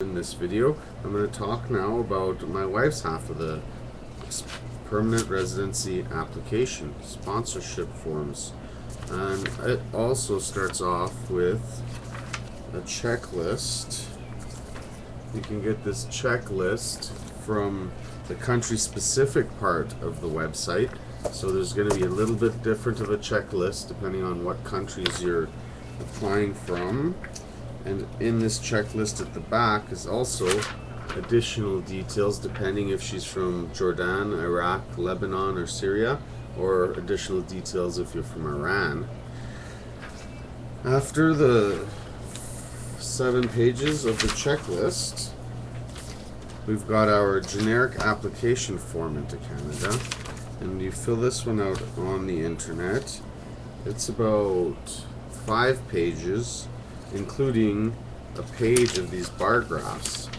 in this video. I'm going to talk now about my wife's half of the permanent residency application, sponsorship forms. And it also starts off with a checklist. You can get this checklist from the country specific part of the website. So there's going to be a little bit different of a checklist depending on what countries you're applying from. And in this checklist at the back is also additional details depending if she's from Jordan, Iraq, Lebanon, or Syria, or additional details if you're from Iran. After the 7 pages of the checklist, we've got our generic application form into Canada, and you fill this one out on the internet. It's about 5 pages, including a page of these bar graphs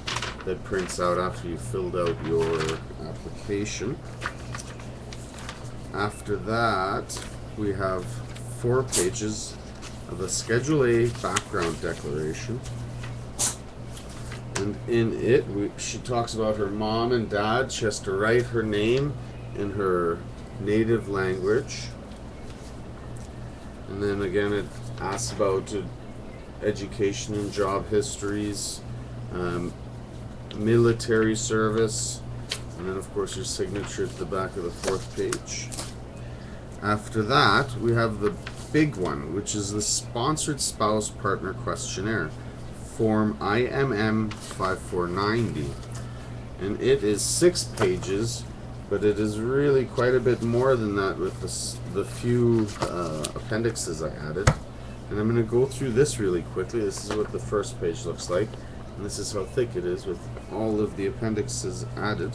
that prints out after you filled out your application. After that, we have 4 pages of a Schedule A background declaration. And in it, she talks about her mom and dad. She has to write her name in her native language. And then again, it asks about education and job histories, military service, and then of course your signature at the back of the 4th page. After that, we have the big one, which is the Sponsored Spouse Partner Questionnaire, Form IMM 5490. And it is 6 pages, but it is really quite a bit more than that with the few appendixes I added. And I'm going to go through this really quickly. This is what the first page looks like. And this is how thick it is with all of the appendixes added.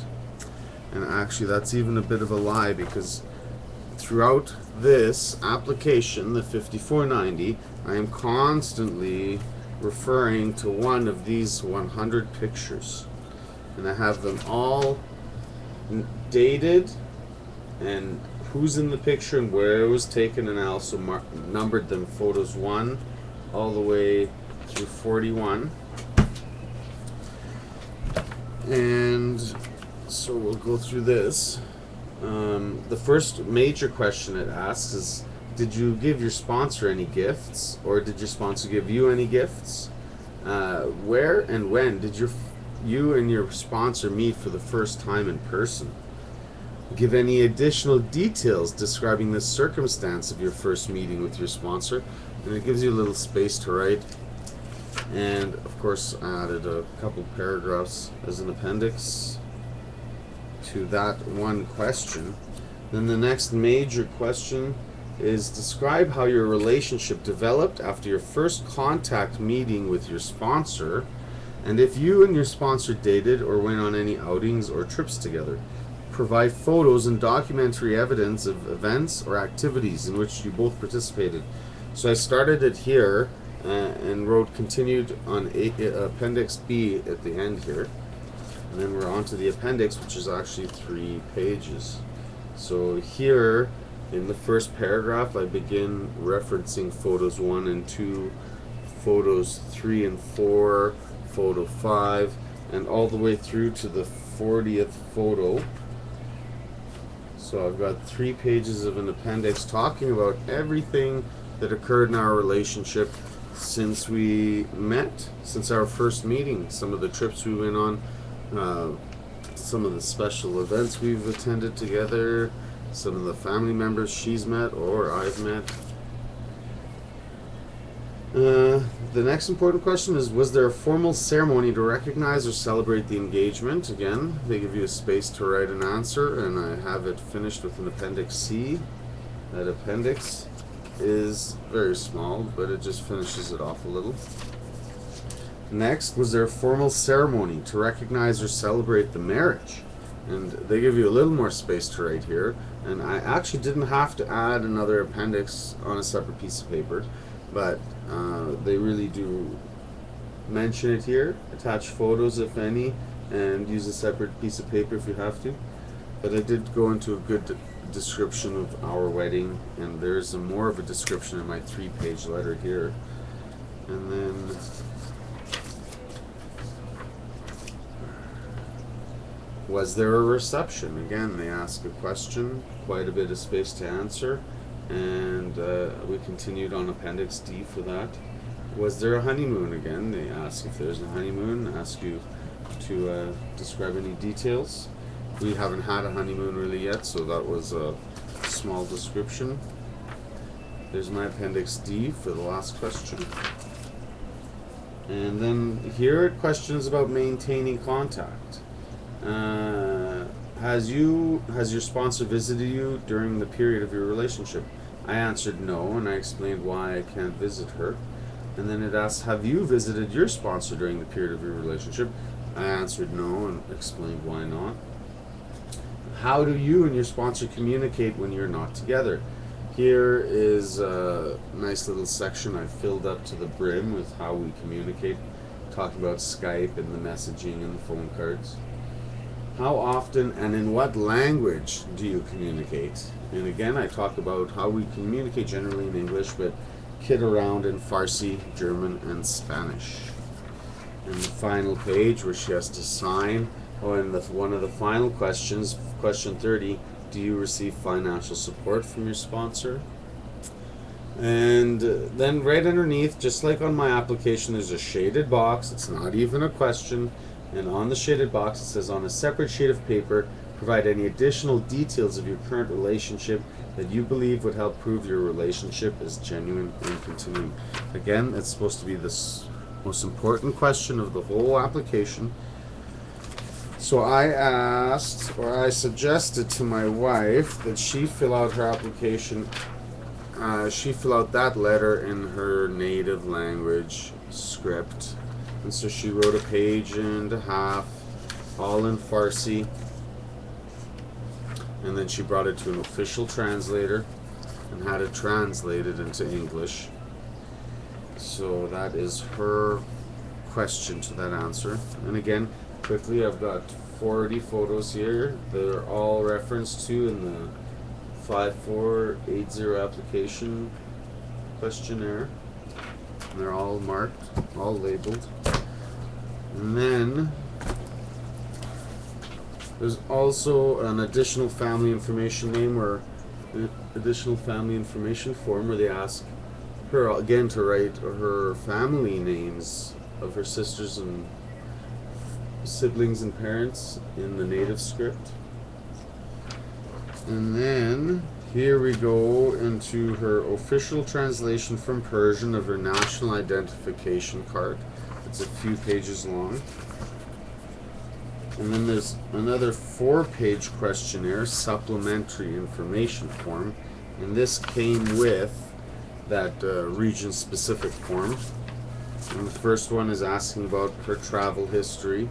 And actually that's even a bit of a lie, because throughout this application, the 5490, I am constantly referring to one of these 100 pictures. And I have them all dated and who's in the picture and where it was taken, and I also numbered them photos 1 all the way through 41. And so we'll go through this. The first major question it asks is, did you give your sponsor any gifts, or did your sponsor give you any gifts? Where and when did you and your sponsor meet for the first time in person? Give any additional details describing the circumstance of your first meeting with your sponsor, and it gives you a little space to write. And of course I added a couple paragraphs as an appendix to that one question. Then the next major question is, describe how your relationship developed after your first contact meeting with your sponsor, and if you and your sponsor dated or went on any outings or trips together. Provide photos and documentary evidence of events or activities in which you both participated. So I started it here and wrote continued on Appendix B at the end here. And then we're on to the appendix, which is actually 3 pages. So here in the first paragraph, I begin referencing photos 1 and 2, photos 3 and 4, photo 5, and all the way through to the 40th photo. So I've got 3 pages of an appendix talking about everything that occurred in our relationship since we met, since our first meeting, some of the trips we went on, some of the special events we've attended together, some of the family members she's met or I've met. The next important question is, was there a formal ceremony to recognize or celebrate the engagement? Again, they give you a space to write an answer, and I have it finished with an Appendix C. That appendix is very small, but it just finishes it off a little. Next, was there a formal ceremony to recognize or celebrate the marriage? And they give you a little more space to write here, and I actually didn't have to add another appendix on a separate piece of paper, but they really do mention it here. Attach photos if any, and use a separate piece of paper if you have to. But I did go into a good description of our wedding, and there's more of a description in my 3-page letter here. And then Was there a reception? Again, they ask a question, quite a bit of space to answer, and we continued on Appendix D for that. Was there a honeymoon? Again, they ask if there's a honeymoon, ask you to describe any details. We haven't had a honeymoon really yet, so that was a small description. There's my Appendix D for the last question. And then here are questions about maintaining contact. Has your sponsor visited you during the period of your relationship? I answered no, and I explained why I can't visit her. And then it asks, have you visited your sponsor during the period of your relationship? I answered no and explained why not. How do you and your sponsor communicate when you're not together? Here is a nice little section I filled up to the brim with how we communicate, talking about Skype and the messaging and the phone cards. How often and in what language do you communicate? And again, I talk about how we communicate generally in English, but kid around in Farsi, German, and Spanish. And the final page where she has to sign. Oh, and one of the final questions, question 30, do you receive financial support from your sponsor? And then right underneath, just like on my application, there's a shaded box. It's not even a question. And on the shaded box, it says, on a separate sheet of paper, provide any additional details of your current relationship that you believe would help prove your relationship is genuine and continuing. Again, it's supposed to be the most important question of the whole application. So I suggested to my wife that she fill out her application, she fill out that letter in her native language script. And so she wrote a page and a half, all in Farsi. And then she brought it to an official translator and had it translated into English. So that is her question to that answer. And again, quickly, I've got 40 photos here. They're all referenced to in the 5480 application questionnaire. And they're all marked, all labeled. And then there's also an additional family information name or additional family information form where they ask her again to write her family names of her sisters and siblings and parents in the native script. And then here we go into her official translation from Persian of her national identification card. It's a few pages long. And then there's another 4-page questionnaire, supplementary information form. And this came with that region-specific form. And the first one is asking about her travel history.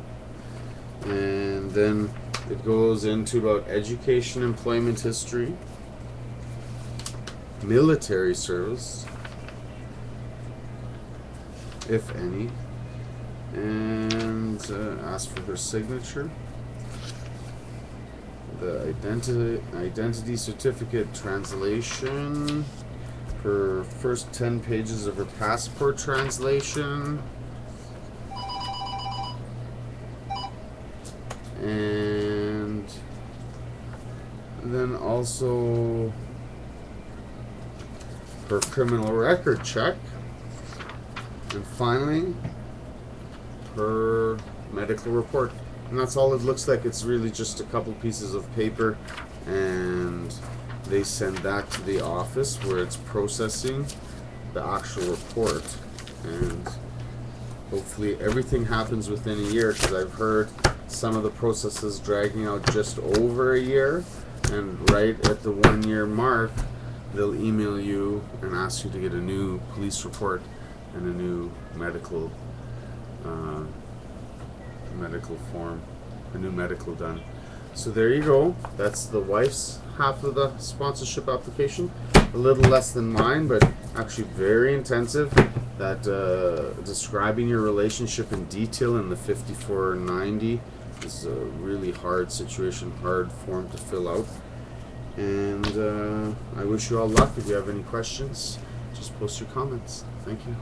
And then it goes into about education, employment history, military service, if any, and ask for her signature, the identity certificate translation, her first 10 pages of her passport translation, and then also her criminal record check, and finally her medical report. And that's all it looks like. It's really just a couple pieces of paper, and they send that to the office where it's processing the actual report. And hopefully everything happens within a year, because I've heard some of the processes dragging out just over a year, and right at the 1-year mark they'll email you and ask you to get a new police report and a new medical form, a new medical done. So there you go. That's the wife's half of the sponsorship application. A little less than mine, but actually very intensive. That describing your relationship in detail in the 5490 is a really hard situation, hard form to fill out. And I wish you all luck. If you have any questions, just post your comments. Thank you.